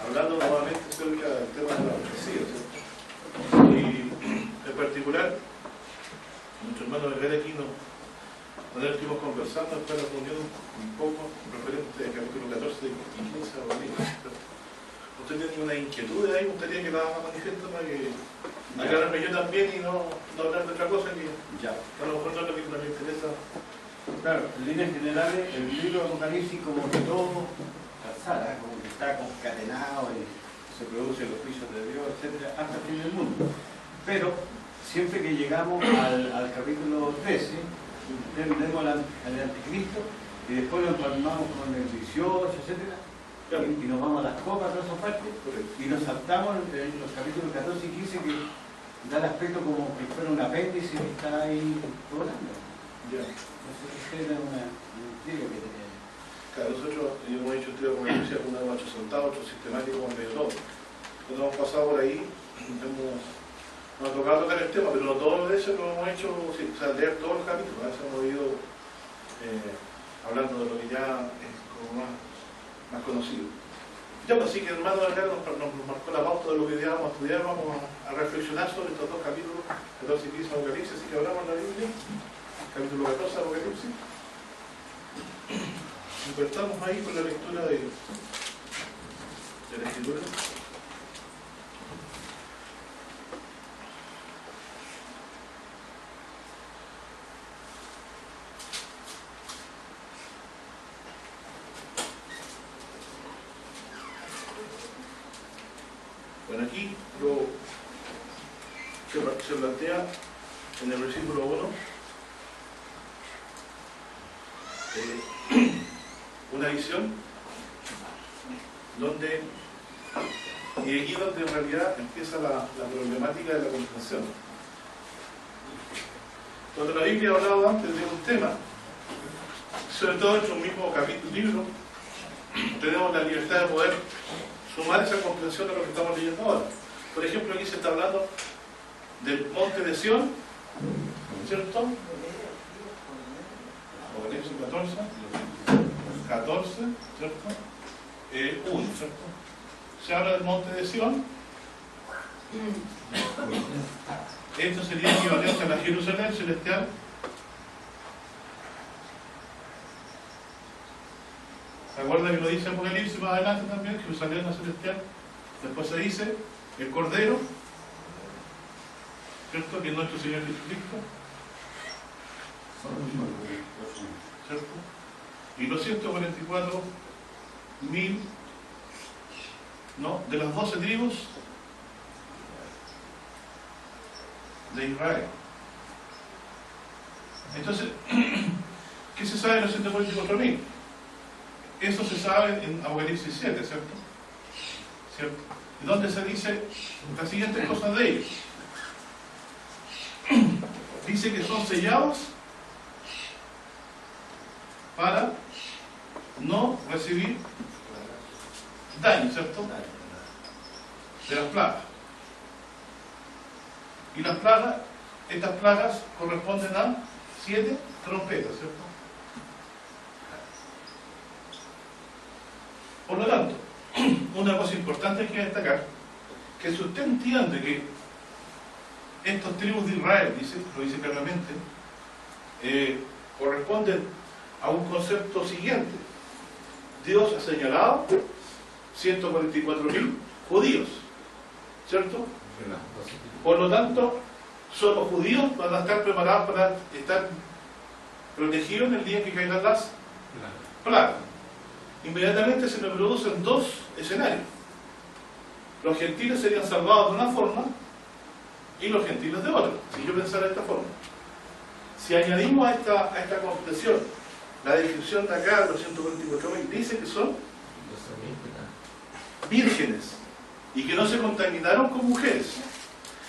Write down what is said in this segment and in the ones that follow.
hablando nuevamente acerca del tema de la profecía, ¿cierto? Y en particular, nuestro hermano Vergara aquí con él estuvimos conversando después de la reunión un poco referente al capítulo 14 y 15 de Romanos. Usted tiene una inquietud ahí, me gustaría que la manifieste para que aclararme yo también y no hablar de otra cosa que Ya. a lo mejor no es lo que nos interesa. Claro, en líneas generales, el libro de Apocalipsis como que todo calzara, como que está concatenado y se producen los juicios de Dios, etcétera, hasta el fin del mundo. Pero siempre que llegamos al capítulo 13, entendemos al anticristo y después lo empalmamos con el 18, etcétera, y nos vamos a las copas, todas esas partes, y nos saltamos en los capítulos 14 y 15 que da el aspecto como que fuera un apéndice que está ahí volando. Ya. Entonces, esa era una intriga que tenía. Claro, nosotros, yo hemos hecho un trío como decía, uno hemos hecho soltado, otro sistemático con medio todo. Cuando hemos pasado por ahí, nos ha tocado tocar el tema, pero no todo de eso lo hemos hecho, sí, o sea, leer todos los capítulos, a veces hemos ido hablando de lo que ya es como más conocido. Ya, pues sí que el hermano acá nos marcó la pauta de lo que ya vamos a estudiar, vamos a reflexionar sobre estos dos capítulos, 14 y 15 de Apocalipsis, así que hablamos en la Biblia, capítulo 14 de Apocalipsis. Empezamos ahí con la lectura de la Escritura. Bueno, aquí se plantea en el versículo 1 una visión donde, y aquí donde en realidad empieza la problemática de la comprensión. Cuando la Biblia hablaba antes de un tema, sobre todo en su mismo capítulo, libro, tenemos la libertad de poder sumar esa comprensión a lo que estamos leyendo ahora. Por ejemplo, aquí se está hablando del monte de Sión, ¿cierto? Apocalipsis 14, ¿cierto? 1, ¿cierto? Se habla del monte de Sión. Esto sería equivalente a la Jerusalén celestial. ¿Se acuerdan que lo dice Apocalipsis más adelante también? Jerusalén la celestial. Después se dice el Cordero, ¿cierto? Que es nuestro Señor Jesucristo, ¿cierto? Y los 144.000, ¿no?, de las 12 tribus de Israel. Entonces, ¿qué se sabe de los 144.000? Eso se sabe en Apocalipsis 7, ¿cierto? ¿Cierto? Y donde se dice las siguientes cosas de ellos. Dice que son sellados para no recibir daño, ¿cierto? De las plagas. Y las plagas, estas plagas corresponden a 7 trompetas, ¿cierto? Por lo tanto, una cosa importante que destacar, que si usted entiende que estos tribus de Israel, lo dice claramente, corresponden a un concepto siguiente. Dios ha señalado 144.000 judíos, ¿cierto? Por lo tanto, solo judíos van a estar preparados para estar protegidos en el día en que caigan las plagas. Inmediatamente se me producen dos escenarios. Los gentiles serían salvados de una forma y los gentiles de otra, si yo pensara de esta forma. Si añadimos a esta comprensión la descripción de acá de los 144.000, dice que son vírgenes y que no se contaminaron con mujeres.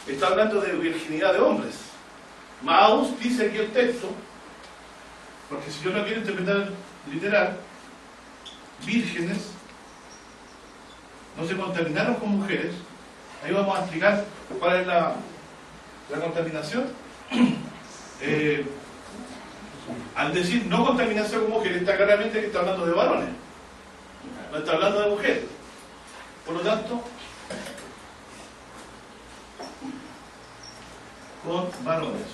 Está hablando de virginidad de hombres. Maus dice aquí el texto, porque si yo no quiero interpretar literal, vírgenes no se contaminaron con mujeres. Ahí vamos a explicar cuál es la contaminación. Al decir no contaminación con mujeres, está claramente que está hablando de varones, no está hablando de mujeres. Por lo tanto, con varones.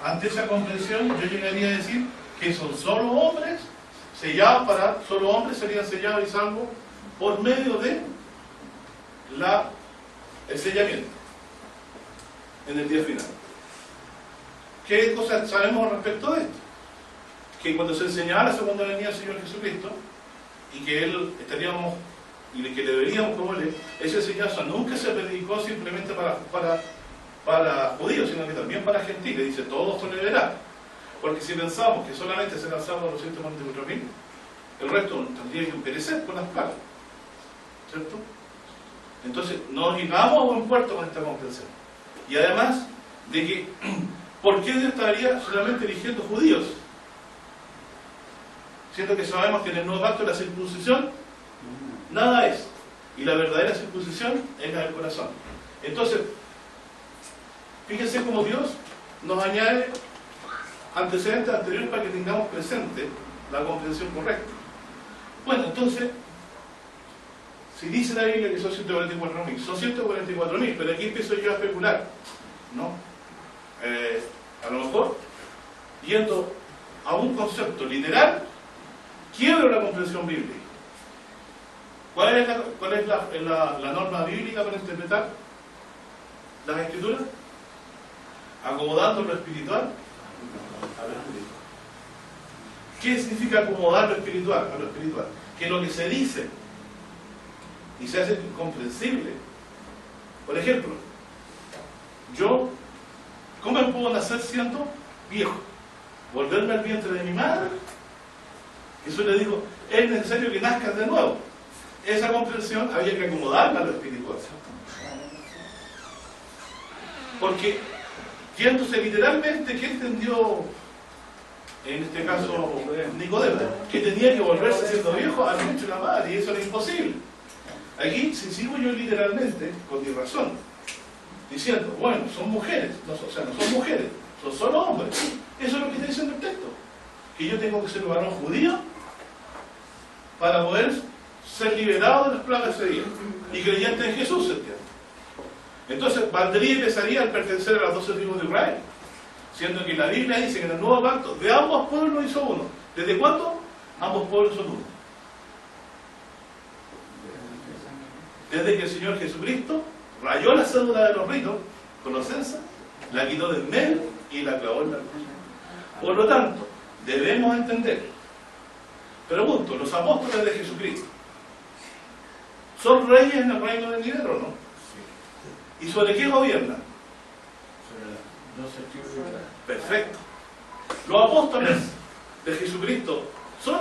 Ante esa comprensión yo llegaría a decir que son solo hombres, sellados para, solo hombres serían sellados y salvos por medio de el sellamiento en el día final. ¿Qué cosas sabemos respecto de esto? Que cuando se enseñaba la segunda venida del Señor Jesucristo, y que Él estaríamos, y que le veríamos como Él, esa enseñanza nunca se predicó simplemente para judíos, sino que también para gentiles. Dice, todos tolerarán. Porque si pensamos que solamente se lanzaron los 144.000, el resto tendría que perecer con las plagas, ¿cierto? Entonces, no llegamos a buen puerto con esta comprensión. Y además, de que, ¿por qué Dios estaría solamente eligiendo judíos? Siendo que sabemos que en el nuevo pacto la circuncisión nada es, y la verdadera circuncisión es la del corazón. Entonces, fíjense cómo Dios nos añade antecedentes anteriores para que tengamos presente la comprensión correcta. Bueno, entonces, si dice la Biblia que son 144.000, son 144.000, pero aquí empiezo yo a especular, ¿no? A lo mejor, yendo a un concepto literal, quiebro la comprensión bíblica. ¿Cuál es la norma bíblica para interpretar las escrituras? Acomodando lo espiritual a lo espiritual. ¿Qué significa acomodar lo espiritual a lo espiritual? Que lo que se dice y se hace incomprensible. Por ejemplo, yo, ¿cómo me puedo nacer siendo viejo? ¿Volverme al vientre de mi madre? Eso le digo, es necesario que nazcas de nuevo. Esa comprensión había que acomodarla a lo espiritual. Porque, yéndose literalmente, ¿qué entendió en este caso Nicodemo? Que tenía que volverse siendo viejo al vientre de la madre, y eso era imposible. Aquí, si sigo yo literalmente, con mi razón, diciendo, bueno, son mujeres, no son mujeres, son solo hombres. Eso es lo que está diciendo el texto. Que yo tengo que ser un varón judío para poder ser liberado de las plagas de ese día. Y creyente en Jesús, ¿se entiende? Entonces, valdría y pesaría al pertenecer a las 12 tribus de Israel. Siendo que la Biblia dice que en el nuevo pacto, de ambos pueblos hizo uno. ¿Desde cuándo? Ambos pueblos son uno. Desde que el Señor Jesucristo rayó la cédula de los ritos con los censas, la quitó del medio y la clavó en la cruz. Por lo tanto, debemos entender, pregunto, ¿los apóstoles de Jesucristo son reyes en el reino de Israel o no? ¿Y sobre qué gobiernan? Sobre las 12 tribus de Israel. Perfecto. ¿Los apóstoles de Jesucristo son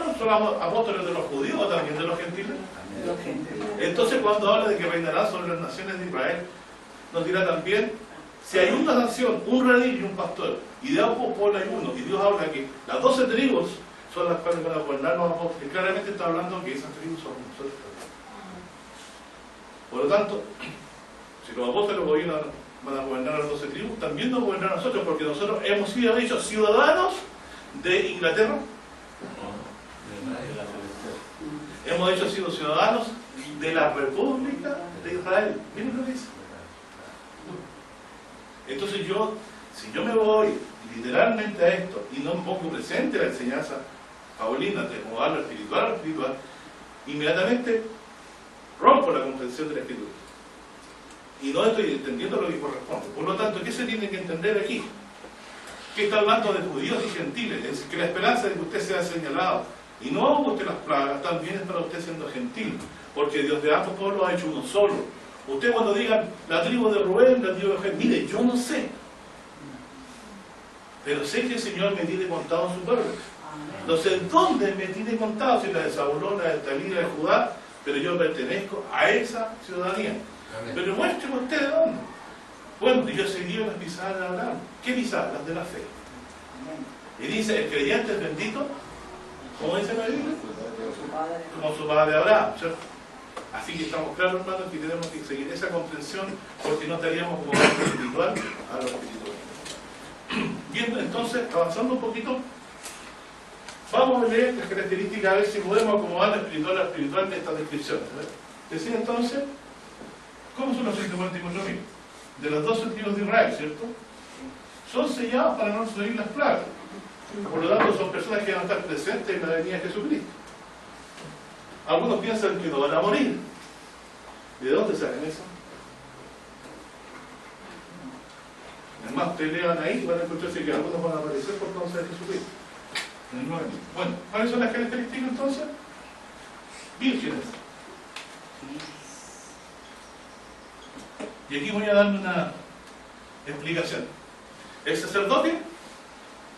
apóstoles de los judíos o también de los gentiles? Entonces, cuando habla de que reinará sobre las naciones de Israel, nos dirá también, si hay una nación, un redil y un pastor, y de ambos pueblos hay uno, y Dios habla que las 12 tribus son las cuales van a gobernar los apóstoles, claramente está hablando que esas tribus son nosotros. Por lo tanto, si los apóstoles van a gobernar a las 12 tribus, también nos gobernarán a nosotros, porque nosotros hemos sido hechos ciudadanos de Inglaterra. Hemos sido ciudadanos de la República de Israel. Miren lo que dice. Entonces si yo me voy literalmente a esto y no me pongo presente la enseñanza paulina de acomodar lo espiritual a lo espiritual, inmediatamente rompo la comprensión de la escritura. Y no estoy entendiendo lo que corresponde. Por lo tanto, ¿qué se tiene que entender aquí? Que está hablando de judíos y gentiles. Es decir, que la esperanza de que usted sea señalado y no busque las plagas, también es para usted siendo gentil, porque Dios de ambos pueblos ha hecho uno solo. Usted cuando digan la tribu de Rubén, la tribu de Efraín, mire, yo no sé, pero sé que el Señor me tiene contado en su pueblo. No sé dónde me tiene contado, si la de Zabulón, la de Talí, la de Judá, pero yo pertenezco a esa ciudadanía. Amén. Pero muéstreme usted de dónde. Bueno, yo he seguido las pisadas de Abraham. ¿Qué pisadas? Las de la fe. Y dice, el creyente es bendito, ¿cómo dice la Biblia? Como su padre Abraham, ¿cierto? Así que estamos claros, hermanos, que tenemos que seguir esa comprensión, porque no estaríamos como lo espiritual a lo espiritual. Bien, entonces, avanzando un poquito, vamos a leer las características, a ver si podemos acomodar lo espiritual a lo espiritual de estas descripciones. Decía entonces, ¿cómo son los 144.000? De las 12 tribus de Israel, ¿cierto? Son sellados para no recibir las plagas. Por lo tanto, son personas que van a estar presentes en la venida de Jesucristo. Algunos piensan que no van a morir. ¿Y de dónde sacan eso? Además, ustedes lean ahí y van a encontrarse que algunos van a aparecer por causa de Jesucristo. Bueno, ¿cuáles son las características entonces? Vírgenes. Y aquí voy a darle una explicación. El sacerdote,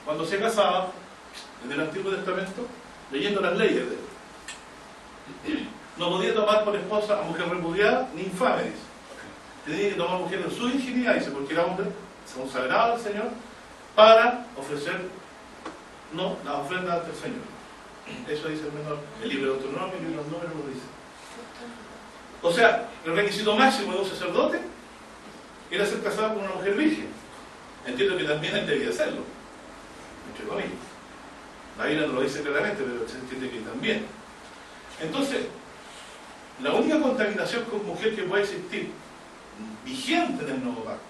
cuando se casaba en el Antiguo Testamento, leyendo las leyes de él, no podía tomar por esposa a mujer repudiada ni infame, dice. Tenía que tomar mujer en su virginidad, dice, porque era hombre consagrado al Señor para ofrecer la ofrenda ante el Señor. Eso dice el libro de Deuteronomio, el libro de los Números lo dice. O sea, el requisito máximo de un sacerdote era ser casado con una mujer virgen. Entiendo que también él debía hacerlo, entre comillas. La Biblia no lo dice claramente, pero se entiende que también. Entonces, la única contaminación con mujer que puede existir vigente en el nuevo pacto,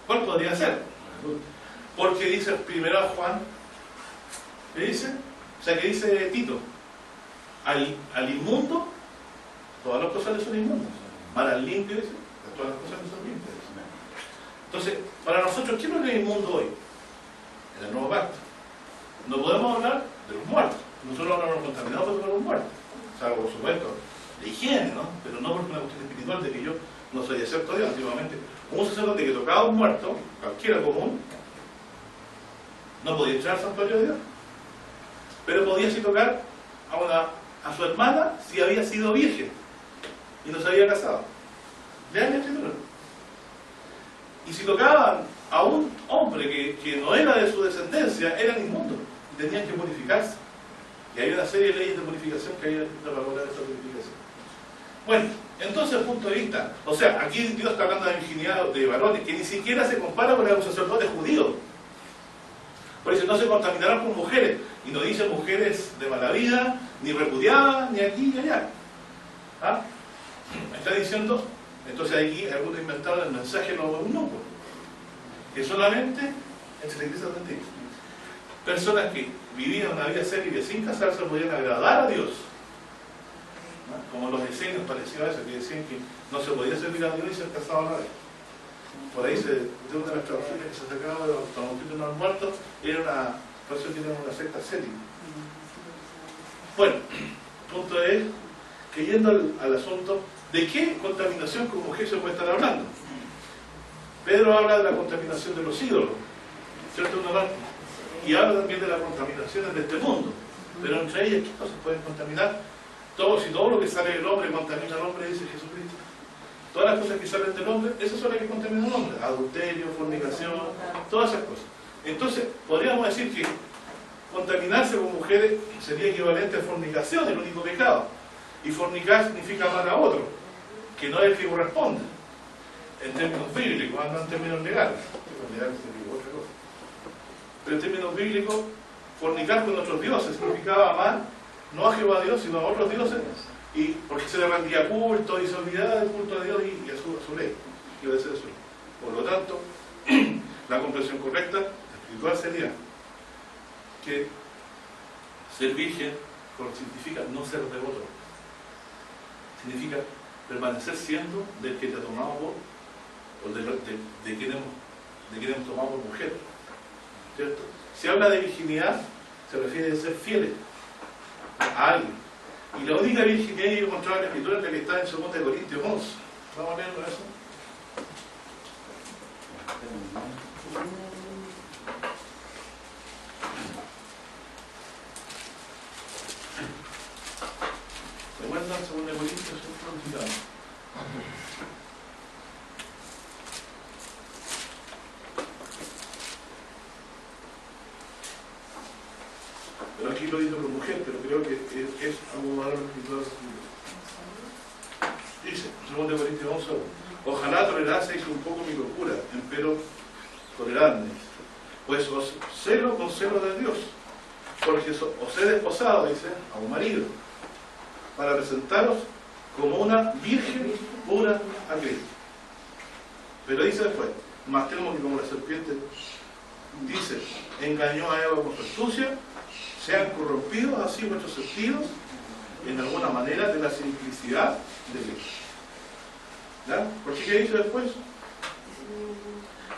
¿cuál podría ser? Porque dice primero a Juan, ¿qué dice? O sea, que dice Tito, al inmundo, todas las cosas le son inmundas. Para el limpio, dice, todas las cosas le son limpias. Entonces, para nosotros, ¿qué es lo que es inmundo hoy? En el nuevo pacto. No podemos hablar de los muertos. Nosotros no nos contaminamos por los muertos. Salvo, por supuesto, de higiene, ¿no? Pero no por una cuestión espiritual de que yo no soy excepto a Dios. Antiguamente, un sacerdote que tocaba a un muerto, cualquiera común, no podía entrar al santuario de Dios. Pero podía sí tocar a su hermana si había sido virgen y no se había casado. Lean la escritura. Y si tocaban a un hombre que no era de su descendencia, eran inmundos y tenían que purificarse. Y hay una serie de leyes de purificación que hay para lograr esa purificación. Bueno, entonces, el punto de vista, o sea, aquí Dios está hablando de virginidad de varones, que ni siquiera se compara con el sacerdote judío. Por eso no se contaminaron con mujeres, y no dice mujeres de mala vida, ni repudiadas, ni aquí ni allá. ¿Ah? Me está diciendo, entonces aquí algunos inventaron el mensaje no eunuco, que solamente entre la iglesia adventista. Personas que vivían una vida seria sin casarse podían agradar a Dios. ¿No? Como los esenios parecía eso, que decían que no se podía servir a Dios y ser casado a la vez. Por ahí de una de las traducciones que se sacaba de los traductores de los muertos, era una, por eso tienen una secta seria. Bueno, el punto es que yendo al asunto, ¿de qué contaminación con mujer se puede estar hablando? Pedro habla de la contaminación de los ídolos, ¿cierto? Una parte. Y habla también de las contaminaciones de este mundo. Pero entre ellas, ¿qué cosas pueden contaminar? Si todo lo que sale del hombre contamina al hombre, dice Jesucristo. Todas las cosas que salen del hombre, esas son las que contaminan al hombre. Adulterio, fornicación, todas esas cosas. Entonces, podríamos decir que contaminarse con mujeres sería equivalente a fornicación, el único pecado. Y fornicar significa amar a otro, que no es el que corresponde, en términos bíblicos, no en términos legales. Legales sería otra cosa. Pero en términos bíblicos, fornicar con otros dioses significaba amar no a Jehová Dios, sino a otros dioses, y porque se le rendía culto y se olvidaba del culto a Dios y a su ley, y obedecer su ley. Por lo tanto, la comprensión correcta espiritual sería que ser virgen significa no ser devoto, significa permanecer siendo del que te ha tomado por, o de quien hemos tomado por mujer, ¿cierto? Si habla de virginidad, se refiere a ser fieles a alguien. Y la única virginidad que yo encontraba en la escritura es la que está en 2 Corintios 11. Vamos a leerlo eso. ¿Recuerdan 2 Corintios? Pero aquí lo digo por mujer, pero creo que es algo malo en el escritor. Dice, 2 Corintios 11, ojalá toleraseis un poco mi locura, empero toleradme, pues os celo con celo de Dios, porque os he desposado, dice, a un marido, para presentaros como una virgen pura a Cristo. Pero dice después, más tenemos que como la serpiente dice, engañó a Eva con su astucia, sean corrompidos así vuestros sentidos en alguna manera de la simplicidad de Cristo. ¿Ya? ¿Por qué dice después?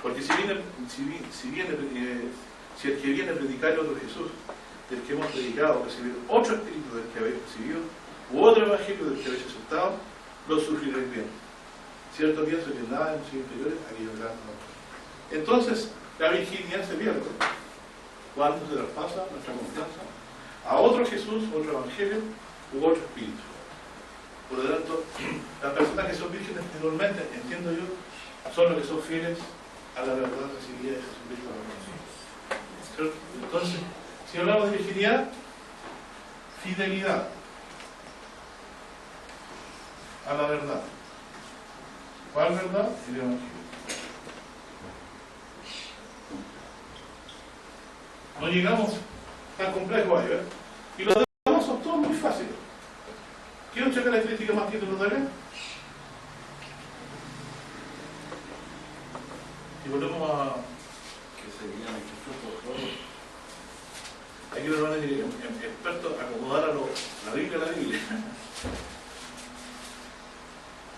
Porque si el que viene a predicar es otro Jesús, del que hemos predicado, recibir otro espíritu del que habéis recibido, u otro evangelio del que habéis aceptado, lo sufriréis bien. Cierto pienso que nada en los inferiores, aquello grande no. Entonces, la virginidad se pierde cuando se traspasa nuestra confianza a otro Jesús, otro evangelio u otro espíritu. Por lo tanto, las personas que son vírgenes espiritualmente, entiendo yo, son los que son fieles a la verdad recibida de Jesucristo. ¿Cierto? Entonces, si hablamos de virginidad, fidelidad a la verdad. ¿Cuál verdad? El evangelio. No llegamos tan complejo ahí, ¿verdad? Y los demás son todos muy fáciles. ¿Qué otra característica más tiene los demás? Y volvemos a... Que serían Jesús por favor. Aquí nos van a decir expertos a acomodar a la Biblia a la Biblia.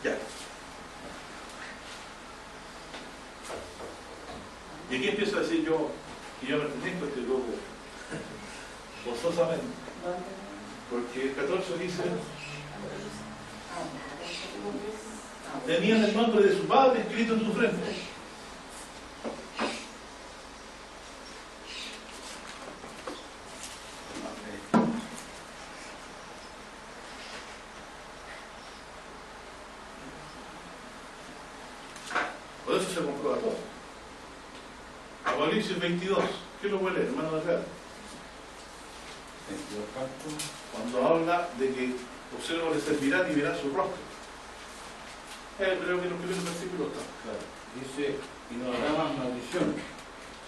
Ya. Y aquí empiezo a decir yo que yo pertenezco a este grupo gozosamente. Porque el 14 dice: tenían el nombre de su padre escrito en su frente. Por eso se comprueba todo. Apocalipsis 22, ¿qué lo puede leer, hermano de acá? Cuando habla de que los siervos les servirán y verán su rostro. Creo que en los primeros versículos está. Claro. Dice, y no habrá más maldición,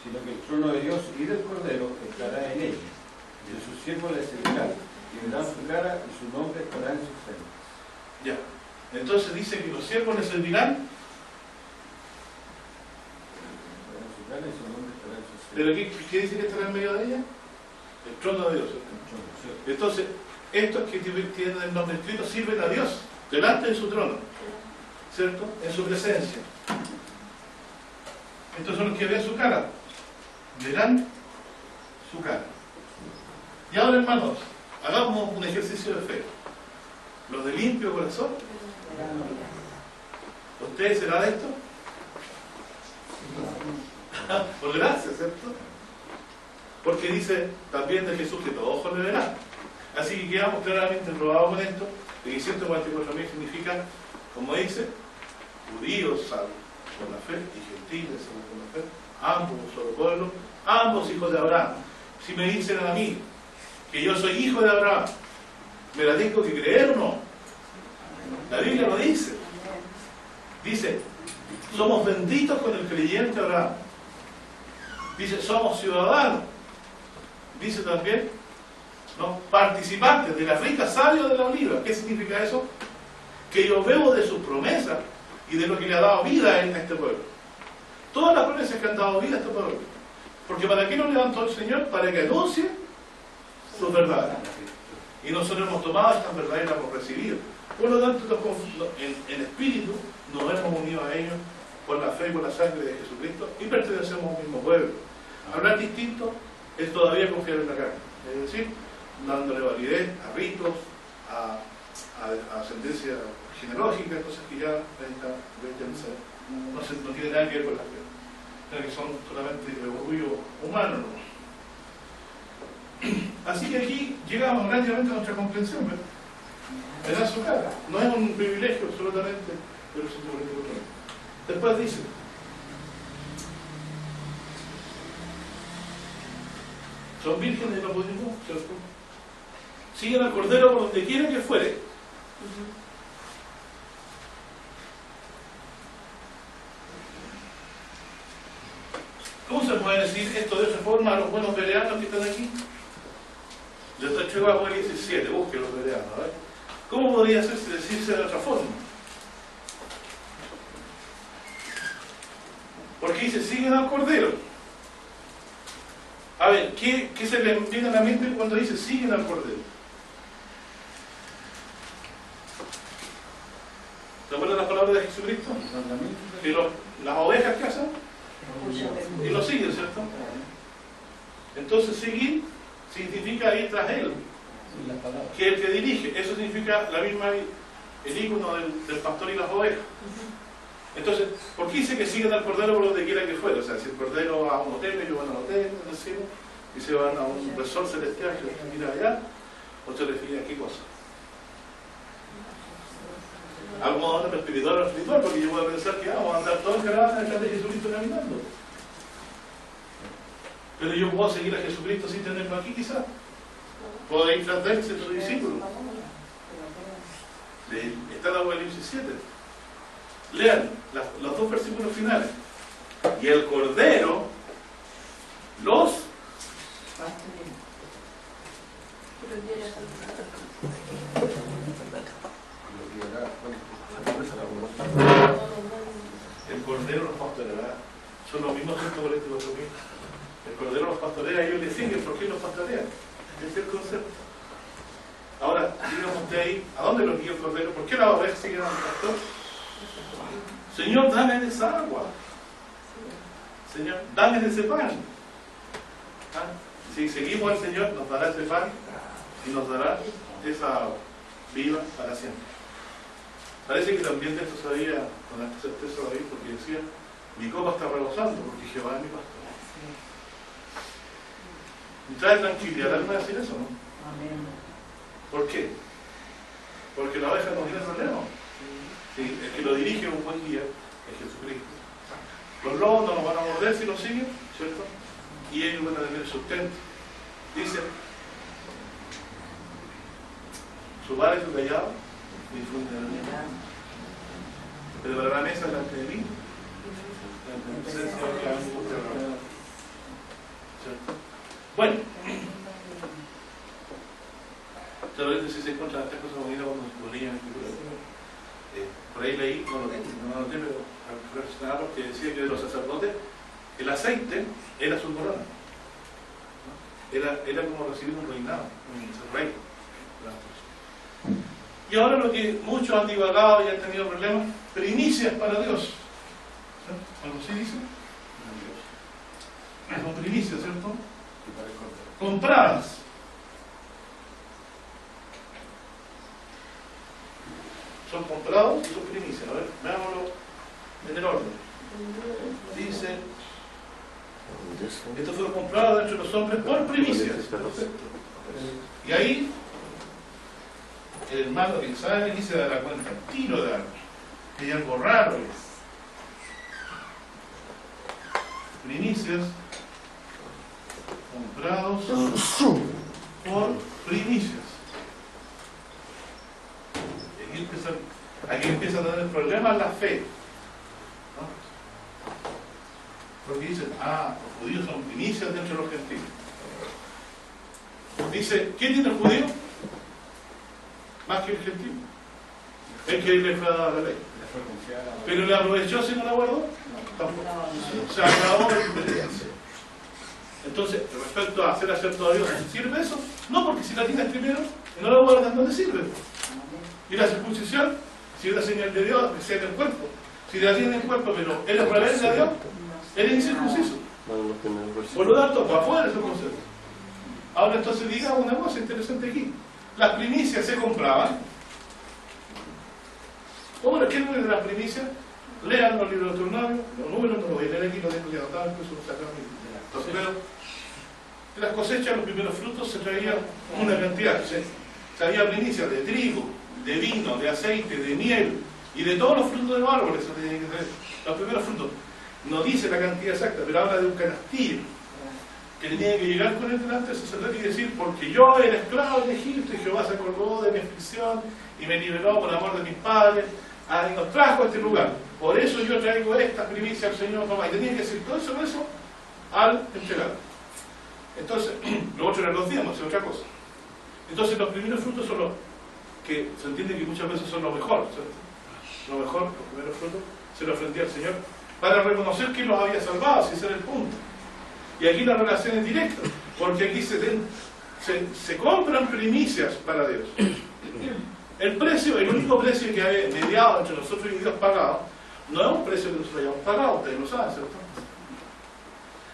sino que el trono de Dios y del Cordero estará en ella, y de sus siervos les servirán, y verán su cara y su nombre estará en sus frentes. Ya. Entonces dice que los siervos les servirán. Verán su cara y su nombre estará en sus frentes. ¿Pero qué dice que estará en medio de ella? El trono de Dios. Entonces, estos que tienen el nombre escrito sirven a Dios delante de su trono, ¿cierto? En su presencia. Estos son los que ven su cara. Verán su cara. Y ahora, hermanos, hagamos un ejercicio de fe. Los de limpio corazón, ¿ustedes serán esto? Por gracia, ¿cierto? Porque dice también de Jesús que todo ojo le verá. Así que quedamos claramente probados con esto, de que 144.000 significa, como dice, judíos salvos por la fe y gentiles salvos por la fe, ambos un solo pueblo, ambos hijos de Abraham. Si me dicen a mí que yo soy hijo de Abraham, ¿me la tengo que creer o no? La Biblia lo dice. Dice, somos benditos con el creyente Abraham. Dice, somos ciudadanos. Dice también, ¿no?, participantes de la rica savia de la oliva. ¿Qué significa eso? Que yo bebo de sus promesas y de lo que le ha dado vida a este pueblo. Todas las promesas que han dado vida a este pueblo. Porque ¿para qué nos levantó el Señor? Para que anuncie sus verdades. Y nosotros hemos tomado estas verdades y las hemos recibido. Por lo tanto, en espíritu nos hemos unido a ellos por la fe y por la sangre de Jesucristo y pertenecemos a un mismo pueblo. Hablar distinto es todavía confiar en la carne. Es decir, dándole validez a ritos, a sentencias genealógicas, cosas que ya no tienen nada que ver con la fe, sino que son solamente el orgullo humano, ¿no? Así que aquí llegamos prácticamente a nuestra comprensión, ¿verdad? Verá su cara. No es un privilegio absolutamente, pero es un privilegio. Después dice, son vírgenes y no pudimos, ¿cierto? Siguen al Cordero por donde quiera que fuere. ¿Cómo se puede decir esto de esa forma a los buenos bereanos que están aquí? Yo estoy en Apocalipsis 17, busquen los bereanos, ¿verdad? ¿Cómo podría decirse de otra forma? Porque dice, siguen al Cordero. A ver, ¿qué se le viene a la mente cuando dice siguen al Cordero? ¿Se acuerdan las palabras de Jesucristo? Y las ovejas, ¿qué hacen? Y lo siguen, ¿cierto? Entonces seguir significa ir tras Él, que es el que dirige. Eso significa la misma, el ícono del pastor y las ovejas. Entonces, ¿por qué dice que siguen al Cordero por donde quiera que fuera? O sea, si el Cordero va a un hotel, ellos van al hotel, en el cielo, y se van a un resort celestial que se mira allá, o se refiere a qué cosa. Algo modo espiritual o espiritual, porque yo voy a pensar que vamos a andar todos en caravana detrás de Jesucristo caminando. Pero yo puedo seguir a Jesucristo sin tenerlo aquí, quizás. Puedo ir tras de él, ser su discípulo. Está en Apocalipsis 7. Lean los dos versículos finales. Y el Cordero los el Cordero los pastoreará. Son los mismos 144.000. El Cordero los pastorea, ellos le siguen. ¿Por qué los pastorean? Ese es el concepto. Ahora, dígame usted ahí, ¿a dónde los guía el Cordero? ¿Por qué las ovejas siguen al pastor? Señor, dame de esa agua. Señor, dame de ese pan. ¿Ah? Si seguimos al Señor, nos dará ese pan y nos dará esa agua viva para siempre. Parece que también de esto sabía con esta certeza David, porque decía, mi copa está rebosando porque Jehová es mi pastor. Y trae tranquilidad al alma decir eso, ¿no? Amén. ¿Por qué? Porque la oveja no tiene problema. Sí, el que lo dirige un buen guía es Jesucristo. Los lobos no nos van a morder si los siguen, ¿cierto? Y ellos van a tener sustento. Dice, su vara y su callado me infunden en mí. Pero para la mesa delante de mí, la presencia de que me gusta la. ¿Cierto? Bueno, solamente si se encuentran estas cosas bonitas cuando se ponían en escritura. Por ahí leí, no lo noté, pero reflexionaba porque decía que de los sacerdotes el aceite era su corona. Era como recibir un reinado, un rey. Y ahora lo que muchos han divagado y han tenido problemas, primicias para Dios. ¿Algo así dice? Son primicias, ¿cierto? Compradas. Son comprados y son primicias. A ver, veámoslo en el orden. Dice, estos fueron comprados entre los hombres por primicias. Y ahí, el hermano que sabe y se dará cuenta, tiro de algo. Que hay algo raro. Primicias, comprados por primicias. Aquí empieza a tener problemas la fe, ¿no? Porque dicen, los judíos son primicias dentro de los gentiles. Dice, ¿qué tiene el judío? Más que el gentil. Es que le fue a dar la ley. Pero le aprovechó si no la guardó. Tampoco. Se acabó la experiencia. Entonces, respecto a hacer acepto a Dios, ¿sirve eso? No, porque si la tienes primero y no la guardas, no te sirve. Y la circuncisión, si es una señal de Dios, que sea en el cuerpo. Si la tiene en el cuerpo, pero eres rebelde a Dios, eres incircunciso. Por lo tanto, para afuera ese concepto. Ahora entonces diga una cosa interesante aquí. Las primicias se compraban. ¿Cómo qué número de las primicias? Lean los libros de Deuteronomio, los números, no los voy a leer aquí, los tengo ya anotados, incluso los sacaron entonces, pero de las cosechas, los primeros frutos se traían una cantidad. Se había primicias de trigo, de vino, de aceite, de miel y de todos los frutos de los árboles. Los primeros frutos. No dice la cantidad exacta, pero habla de un canastillo que tenía que llegar con él delante del sacerdote y decir, porque yo era esclavo en Egipto y Jehová se acordó de mi aflicción y me liberó por amor de mis padres y nos trajo a este lugar. Por eso yo traigo esta primicia al Señor mamá. Y tenía que decir todo eso al entregar. Entonces, lo otro eran los diezmos, es otra cosa. Entonces los primeros frutos son los que se entiende que muchas veces son lo mejor, ¿cierto? Lo mejor, los primeros frutos, se lo ofrendía al Señor para reconocer que los había salvado, si ese era el punto. Y aquí la relación es directa, porque aquí se compran primicias para Dios. El precio, el único precio que hay mediado entre nosotros y Dios pagado, no es un precio que nosotros hayamos pagado, ustedes lo saben, ¿cierto?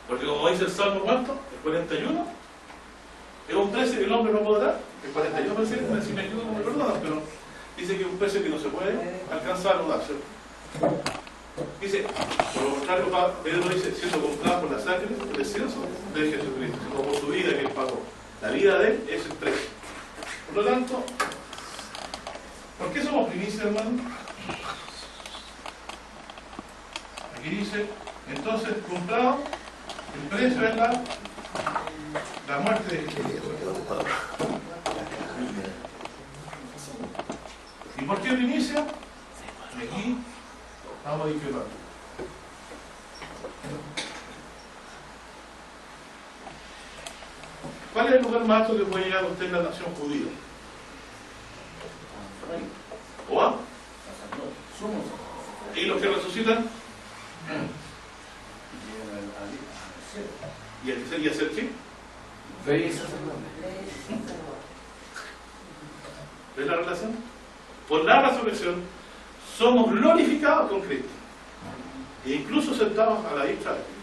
Porque como dice el Salmo, ¿cuánto? El 41, es un precio que el hombre no puede dar. El 41 parece que si me ayuda, no me perdonan, pero dice que es un precio que no se puede alcanzar o dar, ¿cierto? Dice, por lo contrario, Pedro dice, siendo comprado por la sangre preciosa de Jesucristo, como por su vida que él pagó. La vida de él es el precio. Por lo tanto, ¿por qué somos primicias, hermano? Aquí dice, entonces, comprado, el precio es la muerte de Jesucristo. ¿Y por qué primicia? Aquí vamos a discrepar. ¿Cuál es el lugar más alto que puede llegar a usted en la nación judía? ¿O a? ¿Y los que resucitan? ¿Y el que sería ser qué? ¿Ves la relación? Por la resurrección somos glorificados con Cristo e incluso sentados a la diestra de Cristo.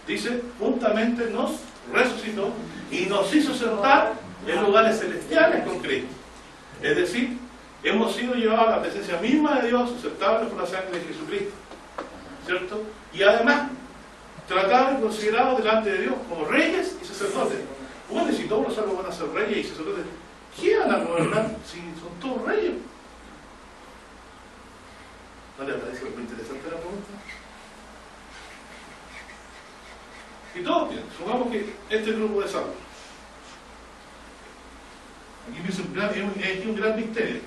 Dice, juntamente nos resucitó y nos hizo sentar en lugares celestiales con Cristo. Es decir, hemos sido llevados a la presencia misma de Dios, aceptables por la sangre de Jesucristo, ¿cierto? Y además tratados y considerados delante de Dios como reyes y sacerdotes. Bueno, y si todos los salvos van a ser reyes y sacerdotes, ¿quién van a gobernar si son todos reyes? ¿No le parece muy interesante la pregunta? Y todos bien, supongamos que este grupo de salvos. Aquí empieza un gran misterio.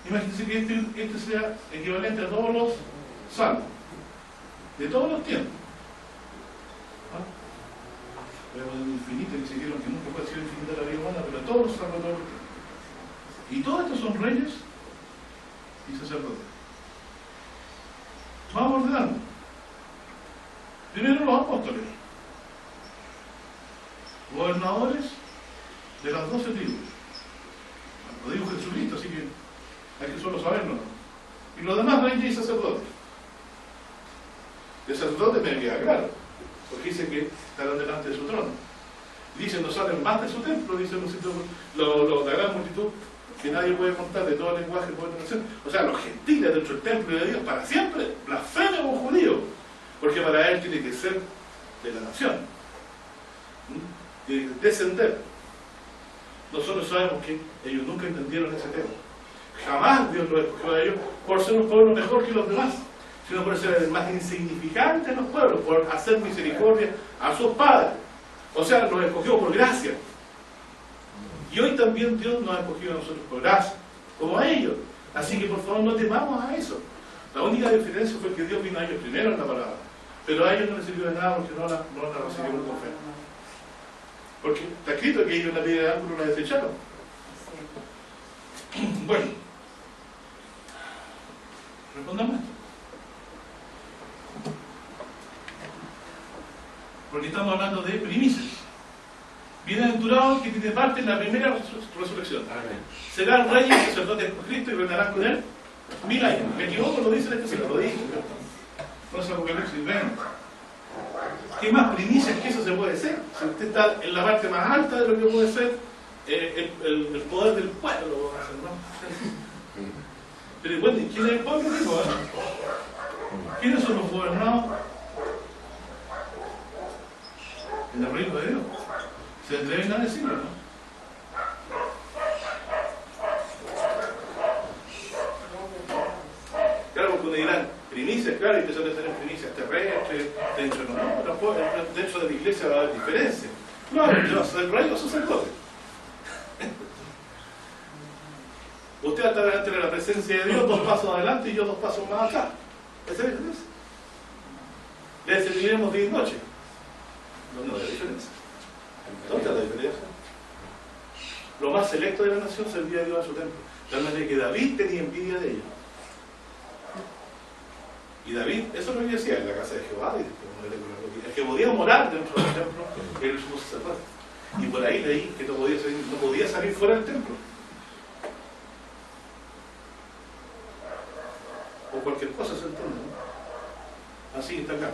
Imagínense que este sea equivalente a todos los salvos, de todos los tiempos. Vemos un infinito que se dijeron que nunca puede ser infinita la vida humana, pero todos los salvos, todos los tiempos. Y todos estos son reyes y sacerdotes. Vamos ordenando. Primero los apóstoles, gobernadores de las 12 tribus. Lo dijo Jesucristo, así que hay que solo saberlo, ¿no? Y los demás reyes y sacerdotes. El sacerdote me queda claro, porque dice que estarán delante de su trono. Dice, no salen más de su templo, dice la gran multitud, que nadie puede contar, de todo el lenguaje puede conocer. O sea, los gentiles dentro del templo de Dios para siempre blasfeman a un judío, porque para él tiene que ser de la nación, tiene que descender. Nosotros sabemos que ellos nunca entendieron ese tema. Jamás Dios los escogió a ellos por ser un pueblo mejor que los demás, sino por ser el más insignificante de los pueblos, por hacer misericordia a sus padres. O sea, los escogió por gracia. Y hoy también Dios nos ha escogido a nosotros por gracia, como a ellos. Así que por favor no temamos a eso. La única diferencia fue que Dios vino a ellos primero en la palabra, pero a ellos no les sirvió de nada porque no la recibieron con fe. Porque está escrito que ellos en la piedra de ángulo la desecharon. Bueno, respondamos esto. Porque estamos hablando de primicias. Bienaventurado que tiene parte en la primera resurrección. Serán reyes y sacerdotes con Cristo y reinarán con él 1000 años. Me equivoco, lo dice este, se lo dice. No es Apocalipsis 20. ¿Qué más primicias que eso se puede ser? Si usted está en la parte más alta de lo que puede ser el poder del pueblo, ¿no? Pero bueno, ¿quién es el pueblo? ¿Quiénes son los gobernados? En el reino de Dios. Se atreven a decirlo, ¿no? Claro, porque uno dirán, primicias, claro, y empezaron a tener primicias terrestres, dentro de la iglesia va a haber diferencia. Claro, yo soy el rey o sacerdote. Usted va a estar delante de la presencia de Dios 2 pasos adelante y yo 2 pasos más acá. ¿Esa es la diferencia? Le serviremos día y noche. No hay diferencia. ¿Dónde está la diferencia? lo más selecto de la nación servía a Dios en su templo. De tal manera que David tenía envidia de ellos. Y David, eso es lo que decía, en la casa de Jehová, el que podía morar dentro del templo era el sumo sacerdote. Y por ahí leí que no podía salir fuera del templo. O cualquier cosa, se entiende, ¿no? Así está acá.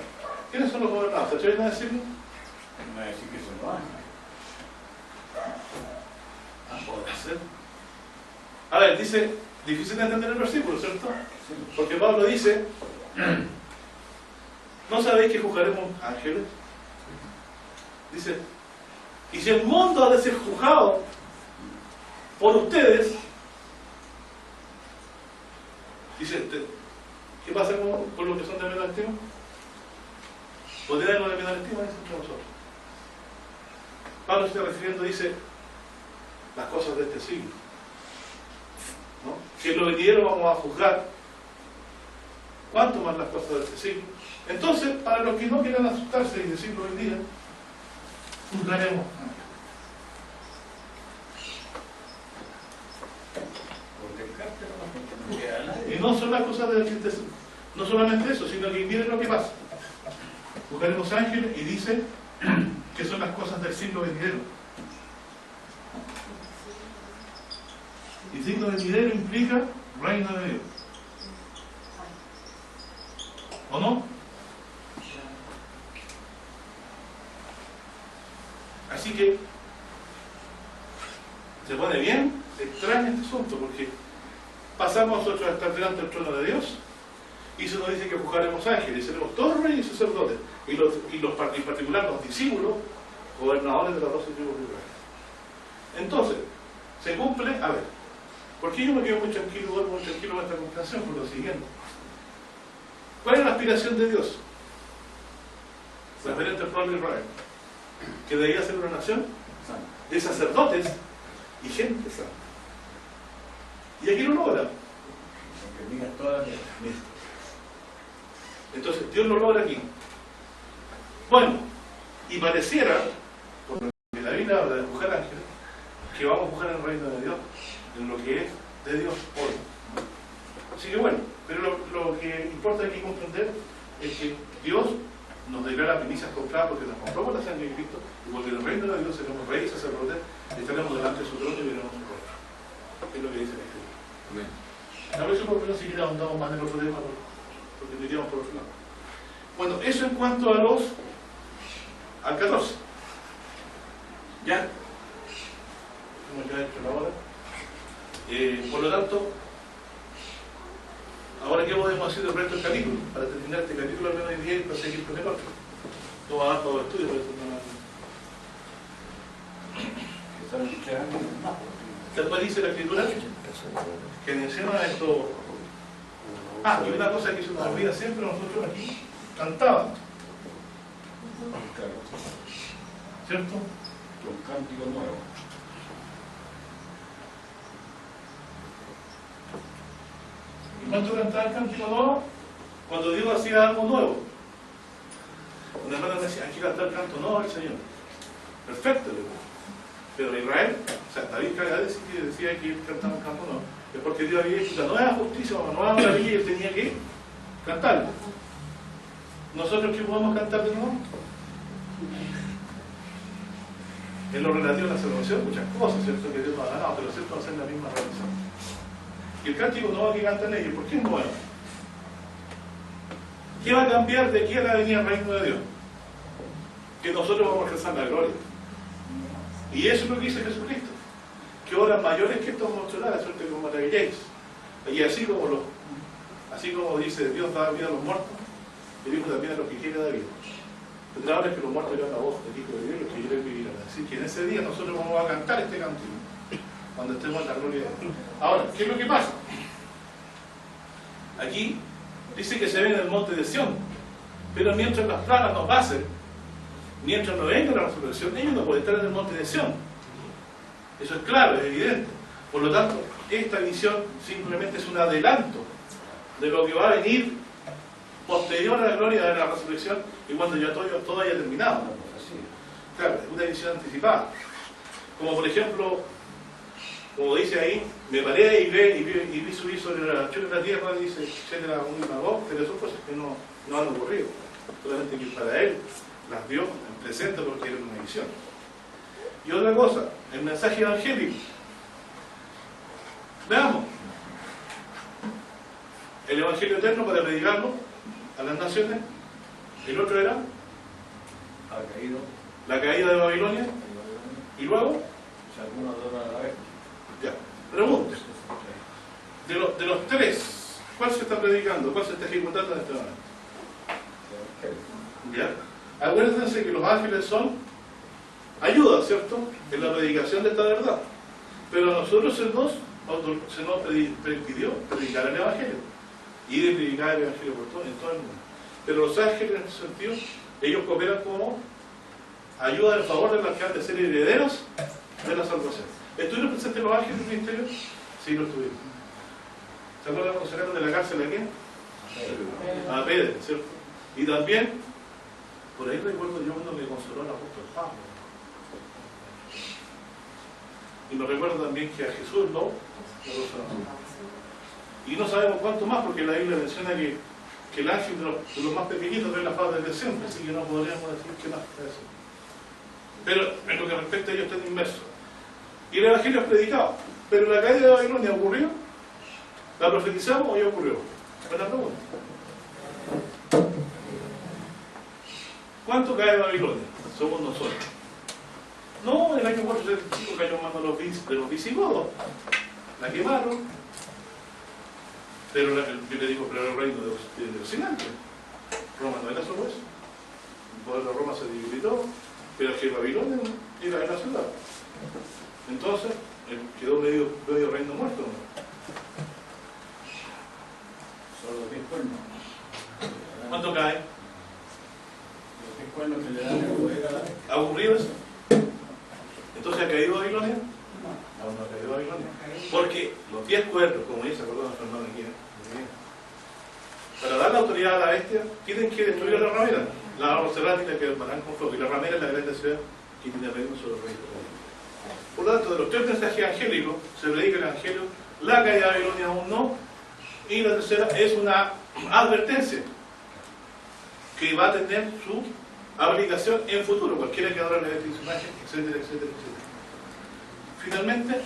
¿Quiénes son los gobernados? ¿Te atreven a decirlo? No voy a decir que son los ángeles. Podrá ser. A ver, dice, difícil de entender el versículo, ¿cierto? Sí. Porque Pablo dice, ¿no sabéis que juzgaremos ángeles? Dice, y si el mundo ha de ser juzgado por ustedes, dice, ¿qué pasa con los que son de menor estima? ¿Podrían los de menor estima? Dice entre nosotros. Pablo se está refiriendo, dice, las cosas de este siglo, ¿no? Si en lo venidero vamos a juzgar, ¿cuánto más las cosas de este siglo? Entonces, para los que no quieran asustarse y decirlo hoy día, juzgaremos. Y no son las cosas de este siglo, no solamente eso, sino que miren lo que pasa. Juzgaremos ángeles y dice que son las cosas del siglo venidero. Y siglo venidero implica reino de Dios. ¿O no? Así que se pone bien extraño este asunto, porque pasamos nosotros a estar delante del trono de Dios y se nos dice que juzgaremos ángeles, y seremos todos reyes y sacerdotes, y en particular los discípulos, gobernadores de las 12 tribus de Israel. Entonces, se cumple, a ver, ¿por qué yo me quedo muy tranquilo, duermo muy tranquilo en esta comprensión? Por lo siguiente. ¿Cuál es la aspiración de Dios? Referente al pueblo de Israel. Que debía ser una nación de sacerdotes y gente santa. Y aquí lo logra. Porque digas toda la tierra. Entonces, Dios lo logra aquí. Bueno, y pareciera, por lo que la Biblia habla de juzgar ángeles, que vamos a juzgar en el reino de Dios, en lo que es de Dios hoy. Así que bueno, pero lo que importa aquí comprender es que Dios nos declara primicias compradas porque nos compró por la sangre de Cristo, y porque en el reino de Dios seremos reyes y sacerdotes, estaremos delante de su trono y veremos su rostro. Es lo que dice la Escritura. Amén. A ver si por lo menos siquiera ahondamos más en el otro tema, porque nos iríamos por otro lado. Bueno, eso en cuanto al 14. ¿Ya? Hemos ya hecho la hora. Por lo tanto, ahora ¿qué podemos hacer del resto del capítulo? Para terminar este capítulo al menos de 10 y para seguir con el otro. No va a dar todo el estudio, por eso no. Después dice la Escritura que menciona esto. Ah, y una cosa que se nos olvida siempre, nosotros aquí cantábamos. ¿Cierto? Un cántico nuevo. ¿Y cuánto cantaba el cántico nuevo? Cuando Dios hacía algo nuevo. Una hermana me decía, hay que cantar el canto nuevo al Señor. Perfecto, pero Israel, o sea, David decía que él cantaba un canto nuevo, es porque Dios había hecho una nueva justicia, una nueva maravilla y él tenía que cantarlo. ¿Nosotros qué podemos cantar de nuevo? En lo relativo a la salvación, muchas cosas, ¿cierto? Que Dios nos ha ganado, pero cierto va a ser la misma realización. Y el cántico nuevo que cantan ellos, ¿por qué es nuevo? ¿Qué va a cambiar de aquí a la venida del reino de Dios? Que nosotros vamos a alcanzar la gloria. Y eso es lo que dice Jesucristo. Que obras mayores que estos mostrará, de suerte que os maravilléis. Y así como dice Dios da vida a los muertos, y dijo también a los que quieren dar vida. Tendrá ahora que los muertos oirán la voz del Hijo de Dios y los que quieren vivirán. Así que en ese día nosotros vamos a cantar este cántico, cuando estemos en la gloria de Dios. Ahora, ¿qué es lo que pasa? Aquí dice que se ve en el monte de Sión, pero mientras las plagas no pasen, mientras no venga la resurrección, ellos no pueden estar en el monte de Sión. Eso es claro, es evidente. Por lo tanto, esta visión simplemente es un adelanto de lo que va a venir posterior a la gloria de la resurrección y cuando ya todo haya terminado. Claro, es una visión anticipada. Como por ejemplo, como dice ahí, me paré y vi subir sobre la chula de la tierra, dice, etcétera, una voz, pero son cosas que no han ocurrido. Solamente que para él las vio en presente porque era una visión. Y otra cosa, el mensaje evangélico. Veamos. El evangelio eterno para predicarlo a las naciones. El otro era la caída de Babilonia. Y luego, si alguno adora a la vez. Ya, pregunta. De los tres, ¿cuál se está predicando? ¿Cuál se está ejecutando en este momento? ¿Ya? Acuérdense que los ángeles son ayuda, ¿cierto? En la predicación de esta verdad. Pero a nosotros se nos pidió predicar el Evangelio. Y de predicar el Evangelio en todo el mundo. Pero los ángeles, en este sentido, ellos cooperan como ayuda en favor de los que han de ser herederos de la salvación. ¿Estuvieron presentes los ángeles del ministerio? Sí, lo estuvieron. ¿Se acuerdan cuando sacaron de la cárcel a quién? A Pedro, ¿cierto? Y también, por ahí recuerdo yo uno que consoló al apóstol Pablo. Y me recuerdo también que a Jesús no lo consoló. Y no sabemos cuánto más, porque la Biblia menciona que el ángel de los más pequeñitos ve la faz del descenso, así que no podríamos decir que más está eso. Pero en lo que respecta a ellos están inmersos. Y el Evangelio es predicado. Pero la caída de Babilonia ocurrió. ¿La profetizamos o ya ocurrió? Buena pregunta. ¿Cuánto cae Babilonia? Somos nosotros. No, en el año 475 cayó mano de los visigodos. La quemaron. Pero yo le digo, pero el reino de Occidente. Roma no era solo eso. El poder de Roma se debilitó, pero que Babilonia era la ciudad. Entonces, quedó medio reino muerto, ¿no? Son los 10 cuernos. ¿Cuánto cae? Los 10 cuernos que le dan el poder a la vez. ¿Ha ocurrido eso? ¿Entonces ha caído Babilonia? No, no ha caído Babilonia. Porque los 10 cuernos, como dice, acordó nuestro hermano aquí, para dar la autoridad a la bestia, tienen que destruir a la ramera. La roserática que van con fuego. Y la ramera es la gran ciudad que tiene reino sobre el reino. Por lo tanto, de los tres mensajes angélicos, se predica el evangelio, la caída de Babilonia aún no, y la tercera es una advertencia que va a tener su aplicación en futuro, cualquiera que adora la bestia y su imagen, etcétera, etcétera, etcétera. Finalmente,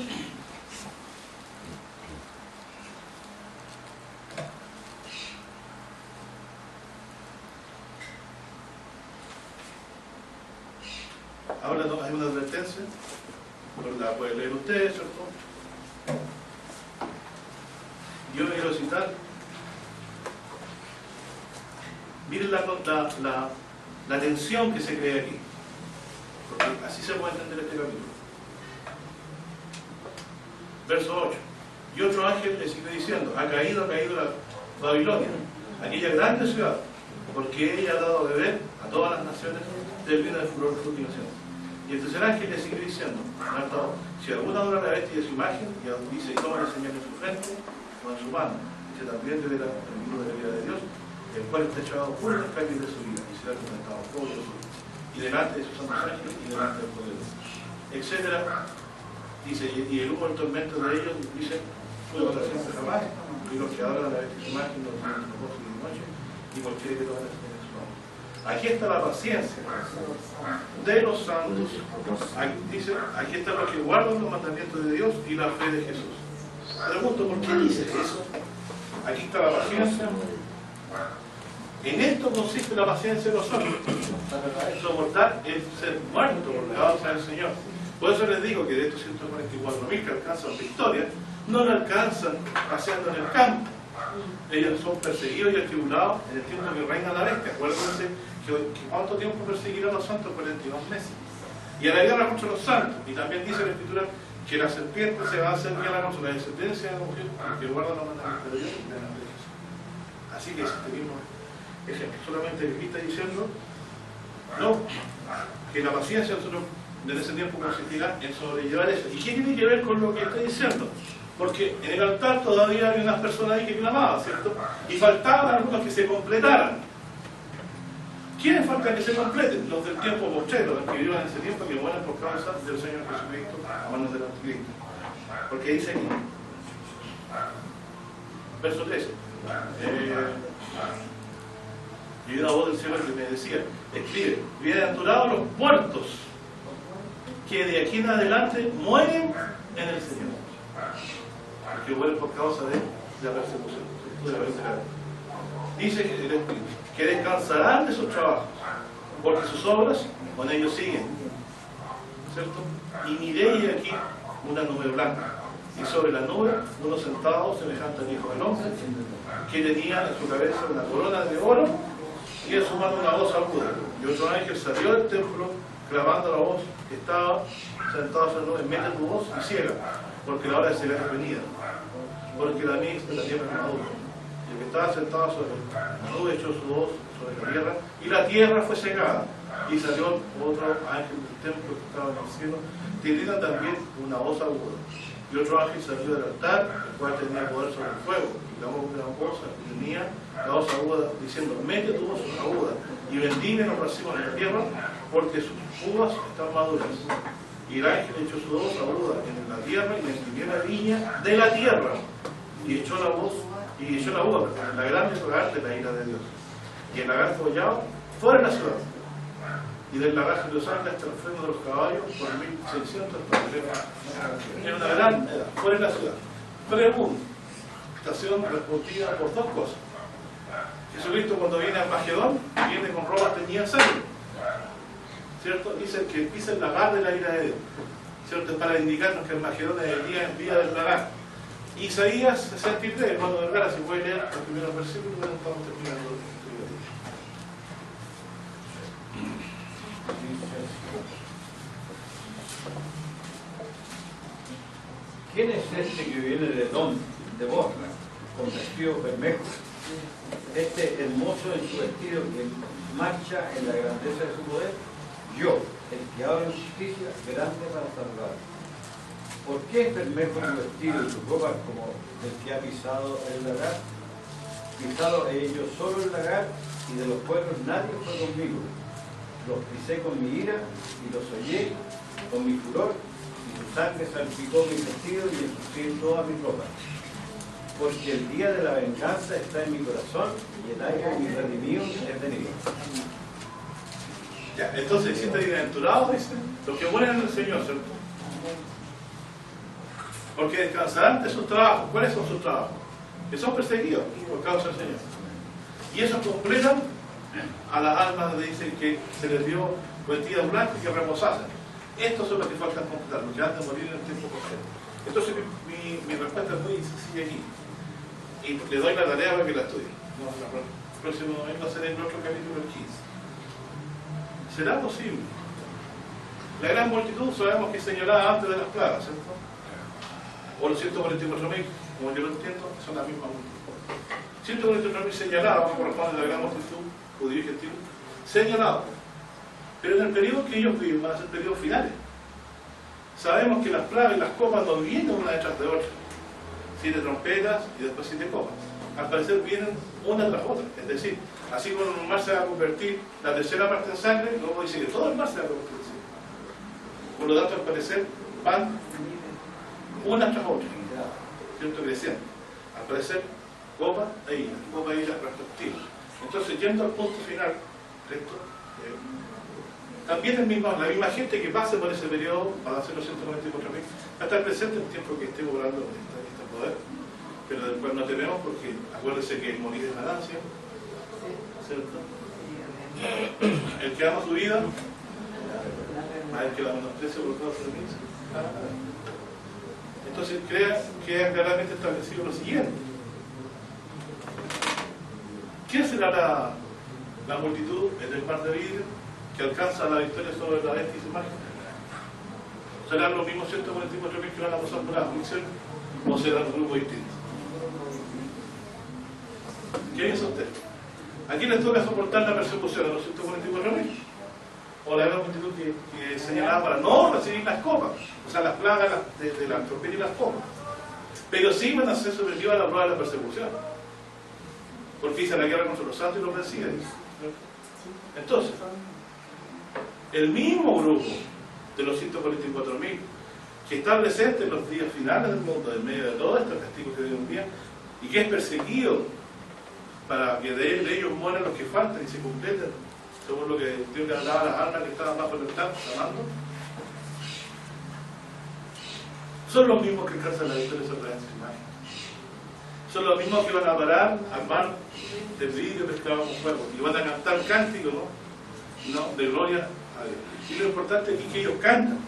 ahora hay una advertencia, la pueden leer ustedes, ¿cierto? Yo me quiero citar, miren la tensión que se crea aquí, porque así se puede entender este capítulo. Verso 8. Y otro ángel le sigue diciendo, ha caído la Babilonia, aquella grande ciudad, porque ella ha dado a beber a todas las naciones del vino de furor de su indignación. Y el tercer ángel le sigue diciendo, si alguno adora la bestia de su imagen, y dice, y toma la señal en su frente o en su mano, dice, también deberá el libro de la vida de Dios, el cual está echado fuera de las calles de su vida, y será comentado todo de su vida, y delante de sus santos ángeles, y delante del poder, etcétera. Dice, y el humo del tormento de ellos, dice, fue para siempre jamás, y los que adoran la bestia de su imagen, los propósitos de noche, y cualquiera que toda la señal en su mano. Aquí está la paciencia de los santos. Aquí, dice, aquí está los que guardan los mandamientos de Dios y la fe de Jesús. Pregunto, ¿por qué dice eso? Aquí está la paciencia. En esto consiste la paciencia de los santos. Soportar el ser muerto por la causa del Señor. Por eso les digo que de estos 144.000 que alcanzan victoria, no la alcanzan paseando en el campo. Ellos son perseguidos y atribulados en el tiempo que reina la bestia. Acuérdense que ¿cuánto tiempo perseguirá a los santos? 42 meses. Y a la guerra contra los santos. Y también dice la Escritura que la serpiente se va a hacer guerra contra la descendencia de la mujer que guarda los mandamientos de Dios y de la Jesús. Así que si tenemos ejemplo, solamente aquí está diciendo no, que la paciencia nosotros desde ese tiempo consistirá en sobrellevar eso. ¿Y qué tiene que ver con lo que está diciendo? Porque en el altar todavía había unas personas ahí que clamaban, ¿cierto? Y faltaban algunos que se completaran. ¿Quiénes faltan que se completen? Los del tiempo postrero, los que vivan en ese tiempo, que mueran por causa del Señor Jesucristo a manos del Anticristo. Porque dice aquí, verso 13, y una voz del cielo que me decía, escribe, bienaventurados los muertos que de aquí en adelante mueren en el Señor, porque mueren por causa de la persecución, de la persecución. Dice que descansarán de sus trabajos, porque sus obras con ellos siguen, ¿cierto? Y miré aquí una nube blanca, y sobre la nube uno sentado semejante al Hijo del Hombre, que tenía en su cabeza una corona de oro y en su mano una voz aguda. Y otro ángel salió del templo clamando la voz que estaba sentado sobre la nube: mete tu voz y ciega, porque la hora de cegar es venida, porque la mies de la tierra es madura. Y el que estaba sentado sobre la nube echó su voz sobre la tierra, y la tierra fue cegada. Y salió otro ángel del templo que estaba en el cielo, teniendo también una voz aguda. Y otro ángel salió del altar, el cual tenía poder sobre el fuego, y clamó con gran voz, y tenía la voz aguda, diciendo: mete tu voz aguda, y bendiga los racimos de la tierra, porque sus uvas están maduras. Y el ángel echó su voz aguda en la tierra, y bendivió la viña de la tierra, y echó la voz, y echó la uva, en la grande lagar de la ira de Dios. Y el lagar fue hollado fuera de la ciudad, y del lagar de los ángeles hasta el freno de los caballos, por 1600 hasta en una gran edad, fuera de la ciudad. Preguntación respondida por dos cosas. Jesucristo, cuando viene a Magedón, viene con ropas teñidas en sangre, ¿cierto? Dice que pisa el lagar de la ira de Dios, ¿cierto? Para indicarnos que el Magedón es el día del lagar. Isaías 63, hermano Vergara, si puede leer los primeros versículos, bueno, estamos terminando. ¿Quién es este que viene de Edom, de Bosra, con vestido bermejo? Este hermoso en su vestido, que marcha en la grandeza de su poder. Yo, el que habla en justicia, grande para salvar. ¿Por qué es bermejo su vestido y sus ropas como el que ha pisado el lagar? Pisado he yo solo el lagar, y de los pueblos nadie fue conmigo. Los pisé con mi ira y los hollé con mi furor, y su sangre salpicó mi vestido y ensucié toda mi ropa. Porque el día de la venganza está en mi corazón, y el aire de mi redimido es venido. Ya, entonces, si están bienaventurados, dice, los que mueren en el Señor, ¿cierto? Porque descansarán de sus trabajos. ¿Cuáles son sus trabajos? Que son perseguidos por causa del Señor. Y eso completan a las almas donde dicen que se les dio vestidos blancos y que reposasen. Estos son los que faltan completar, los que han de morir en el tiempo presente. Entonces mi respuesta es muy sencilla aquí. Y le doy la tarea para que la estudie. No, el próximo domingo será en otro capítulo 15. ¿Será posible? La gran multitud sabemos que es señalada antes de las plagas, ¿cierto? O los 144.000, como yo lo entiendo, son la misma multitud. 144.000 señalados, que corresponden a la gran multitud, judío y gentil, señalados. Pero en el periodo que ellos viven van a ser periodos finales. Sabemos que las plagas y las copas no vienen una detrás de otra. 7 trompetas y después 7 copas. Al parecer vienen una tras otra. Es decir, así como en un mar se va a convertir la tercera parte en sangre, luego dice que todo el mar se va a convertir en sangre. Por lo tanto, al parecer van una tras otra, ¿cierto? Creciendo. Al parecer, copa e ira respectivas. Entonces, yendo al punto final, ¿cierto? También la misma gente que pase por ese periodo, van a ser los 194.000, va a estar presente en el tiempo que esté obrando este poder, pero del cual no tememos, porque acuérdense que el morir es ganancia, ¿cierto? El que ama su vida, más el que la menosprecia por causa de mí. Entonces queda claramente establecido lo siguiente: ¿quién será la multitud en el mar de vidrio que alcanza la victoria sobre la bestia y su imagen? ¿Serán los mismos 144.000 que van a pasar por la aflicción, o serán un grupo distinto? ¿Qué piensa usted? ¿A quién les toca soportar la persecución? ¿A los 144.000? ¿O la gran multitud que señalaba para no recibir las copas? O sea, las plagas de la trompeta y las copas. Pero sí van a ser sometidos a la prueba de la persecución. Porque hice la guerra contra los santos y los vencían. Entonces, el mismo grupo de los 144.000 que está presente en los días finales del mundo, en medio de todo esto, castigo que Dios envía, y que es perseguido para que de ellos mueran los que faltan y se completen, según lo que Dios le hablaba a las almas que estaban bajo el altar, clamando. Son los mismos que alcanzan la victoria sobre esta imagen. Son los mismos que van a parar al mar de vidrio pescado con fuego y van a cantar cánticos, ¿no? De gloria a Dios. Y lo importante aquí es que ellos cantan,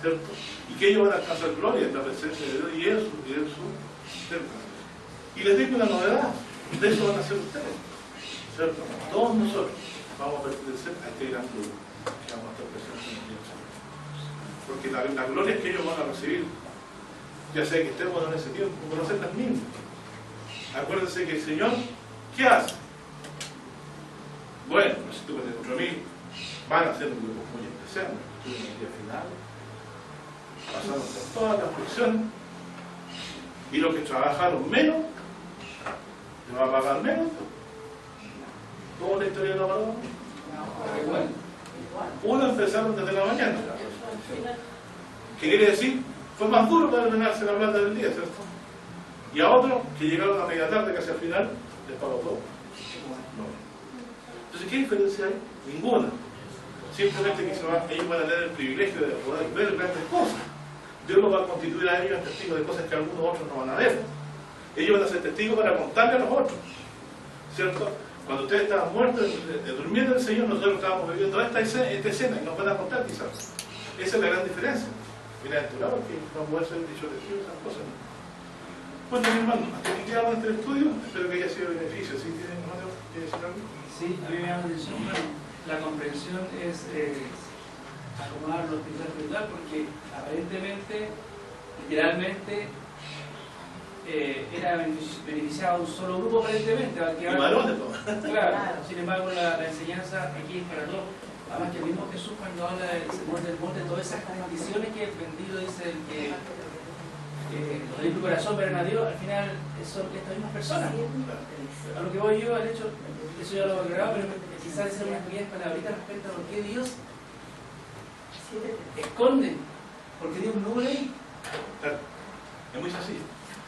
¿cierto? Y que ellos van a alcanzar gloria en la presencia de Dios y en su templo. Y les digo una novedad, de eso van a ser ustedes, ¿cierto? Todos nosotros vamos a pertenecer a este gran grupo que vamos a estar presentes en el día. Porque la gloria que ellos van a recibir, ya sea que estemos en ese tiempo, van a ser las mismas. Acuérdense que el Señor, ¿qué hace? Bueno, no sé si tú con 4.000 van a ser un grupo muy especial, en el día final, pasando por todas las aflicciones, y los que trabajaron menos, ¿le va a pagar menos? ¿Cómo la historia de la palabra? Uno empezaron desde la mañana. ¿Qué quiere decir? Fue más duro para ganarse la plata del día, ¿cierto? Y a otros que llegaron a media tarde, casi al final, les pagó todo. No. Entonces, ¿qué diferencia hay? Ninguna. Simplemente que ellos van a tener el privilegio de poder ver grandes cosas. Dios los va a constituir a ellos testigos de cosas que algunos otros no van a ver. Ellos van a ser testigos para contarle a los otros, ¿cierto? Cuando ustedes estaban muertos, durmiendo en el Señor, nosotros estábamos viviendo esta escena y nos van a contar quizás. Esa es la gran diferencia. Bienaventurado que no puede ser dicho testigo de esas cosas, ¿no? Bueno, mi hermano, hasta aquí quedamos en este estudio. Espero que haya sido de beneficio. ¿Sí? ¿Tienen hermano que decir algo? Sí, a mí me llama la atención. La comprensión es acomodar lo espiritual, porque aparentemente, literalmente, era beneficiado un solo grupo aparentemente. Y varones, ¿no? Claro, sin embargo la enseñanza aquí es para todos. Además que el mismo Jesús cuando habla del sermón del monte, todas esas bendiciones que bendito dice el que los de tu corazón verán a Dios, al final son estas mismas personas. A lo que voy yo, al hecho, eso ya lo he aclarado, pero quizás decir unas pequeñas palabritas respecto a por qué Dios esconde, porque Dios no ve. Claro. Es muy sencillo.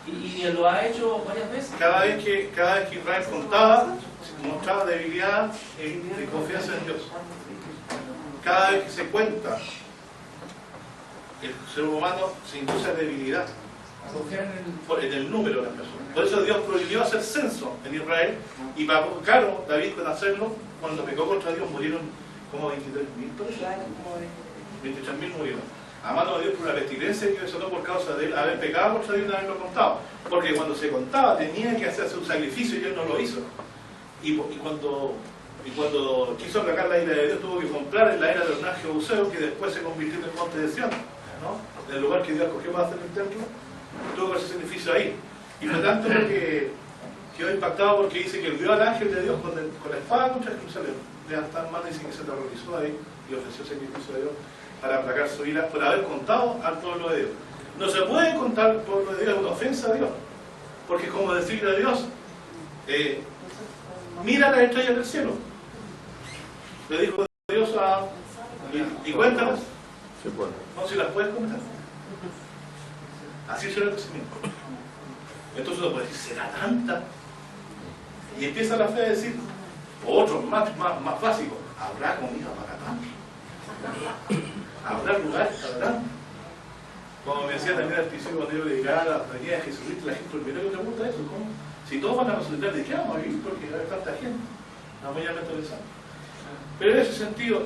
Y lo ha hecho varias veces. Cada vez que Israel contaba, mostraba debilidad de confianza en Dios. Cada vez que se cuenta, el ser humano se induce a debilidad en el número de las personas. Por eso Dios prohibió hacer censo en Israel y pagó caro David con hacerlo. Cuando pecó contra Dios murieron como 23.000 personas. 23.000 murieron. A mano de Dios por la pestilencia que desató por causa de él haber pecado contra Dios y no haberlo contado. Porque cuando se contaba tenía que hacerse un sacrificio y él no lo hizo. Y cuando quiso aplacar la ira de Dios, tuvo que comprar en la era de Ornán Jebuseo, que después se convirtió en el monte de Sión, ¿no? En el lugar que Dios escogió para hacer el templo, tuvo que hacer sacrificio ahí. Y fue tanto lo que quedó impactado porque dice que vio al ángel de Dios con la espada contra Jerusalén. Levantó la mano y dice que se aterrorizó ahí y ofreció sacrificio a Dios para aplacar su ira por haber contado al pueblo de Dios. No se puede contar al pueblo de Dios, es una ofensa a Dios, porque es como decirle a Dios, mira las estrellas del cielo. Le dijo Dios y cuéntalas. Sí, bueno. No, si las puedes contar. Así será el crecimiento. Entonces uno puede decir, ¿será tanta? Y empieza la fe a decir, otros más básicos, ¿habrá comida para tanto? ¿Habrá lugar para tanto? Como me decía también al principio cuando yo predicaba la venida de Jesucristo, la gente primero que pregunta eso, ¿cómo? Si todos van a resucitar, ¿de qué vamos a vivir? Porque hay tanta gente. No voy a mentalizar. Pero en ese sentido,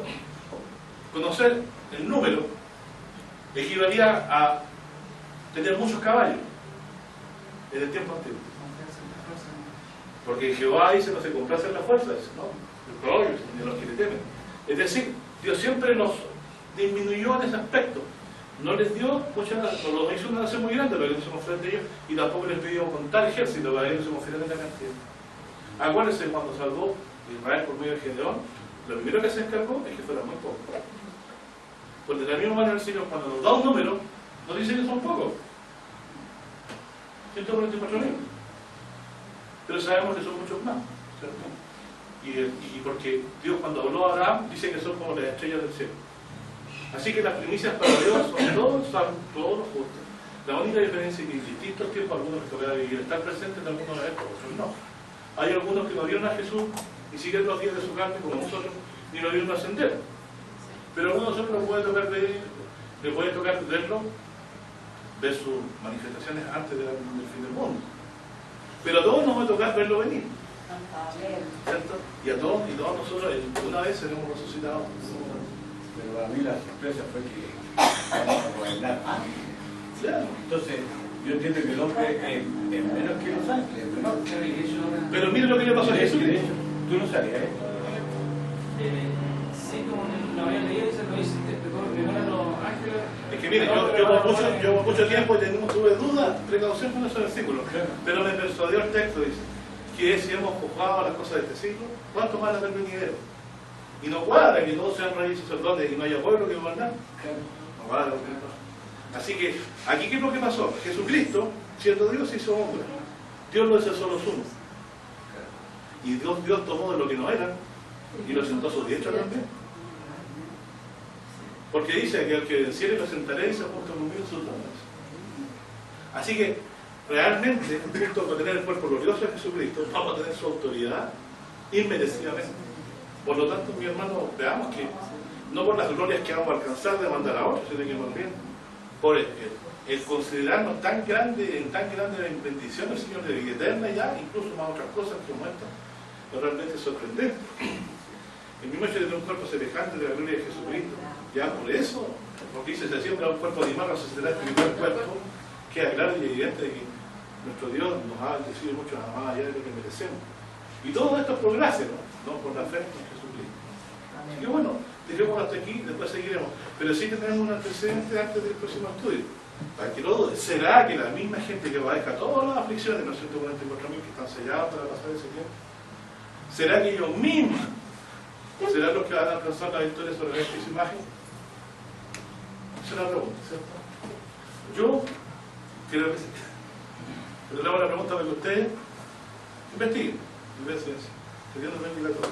conocer el número equivalía a tener muchos caballos en el tiempo antiguo. Porque Jehová dice, no se complace en la fuerza, dice, ¿no? El caballo, de los que le temen. Es decir, Dios siempre nos disminuyó en ese aspecto. No les dio, no los hizo una nación muy grande, lo que no se nos frente a ellos, y tampoco les pidió contar ejército, para que no se confíen en la cantidad. Acuérdense, cuando salvó Israel por medio de Gedeón, lo primero que se encargó es que fueran muy pocos. Porque de la misma manera el Señor, cuando nos da un número, nos dice que son pocos. 144.000. Pero sabemos que son muchos más, ¿cierto? Y porque Dios cuando habló a Abraham, dice que son como las estrellas del cielo. Así que las primicias para Dios son todos salvos, todos los justos. La única diferencia es que en distintos tiempos algunos les tocará vivir, estar presentes en algunos de estos, otros no. Hay algunos que no vieron a Jesús ni siquiera los días de su carne como nosotros, ni lo vieron ascender. Pero a algunos de nosotros nos puede tocar verlo, ver sus manifestaciones antes del fin del mundo. Pero a todos nos va a tocar verlo venir. ¿Cierto? Y a todos nosotros una vez seremos resucitados. Pero para mí la sorpresa fue que vamos a gobernar. Claro. Entonces, yo entiendo que el hombre es menos que los ángeles, es menor. Pero mire lo que le pasó a Jesús. Tú no sabías esto. Sí, como lo había leído, dice, lo dice, primero a los ángeles. Es que mire, yo por mucho tiempo tuve dudas, precaución con esos versículos, pero me persuadió el texto, dice, que si hemos juzgado las cosas de este siglo, ¿cuánto más la del venidero? Y no cuadra que todos sean reyes y sacerdotes y no haya pueblo que gobernar. No cuadra. Así que, aquí ¿qué es lo que pasó? Jesucristo, siendo Dios, se hizo hombre. Dios lo hizo solo uno. Y Dios tomó de lo que no era y lo sentó a su diestra también. Porque dice que al que venciere lo sentaré y se junto conmigo en sus dones. Así que, realmente, junto con tener el cuerpo glorioso de Jesucristo, vamos a tener su autoridad inmerecidamente. Por lo tanto, mi hermano, veamos que no por las glorias que vamos a alcanzar de mandar a otros, sino que más bien por el considerarnos tan grande bendición del Señor de vida eterna ya, incluso más otras cosas como esta, es realmente sorprendente. El mismo hecho de tener un cuerpo semejante de la gloria de Jesucristo, ya por eso, porque dice, se siembra un cuerpo animal, resucitará este primer cuerpo, queda claro y evidente de que nuestro Dios nos ha bendecido mucho más allá de lo que merecemos. Y todo esto es por gracia, ¿no? Por la fe en Jesucristo. Así que bueno, dejémoslo hasta aquí, después seguiremos. Pero sí que tenemos un antecedente antes del próximo estudio. Para que lo dudes, ¿será que la misma gente que padezca todas las aflicciones, los 144.000 que están sellados para pasar ese tiempo, será que ellos mismos serán los que van a alcanzar la victoria sobre esta imagen? Esa es la pregunta, ¿cierto? Yo creo que sí. Pero le hago la pregunta para que ustedes investiguen. Que Dios nos bendiga a todos.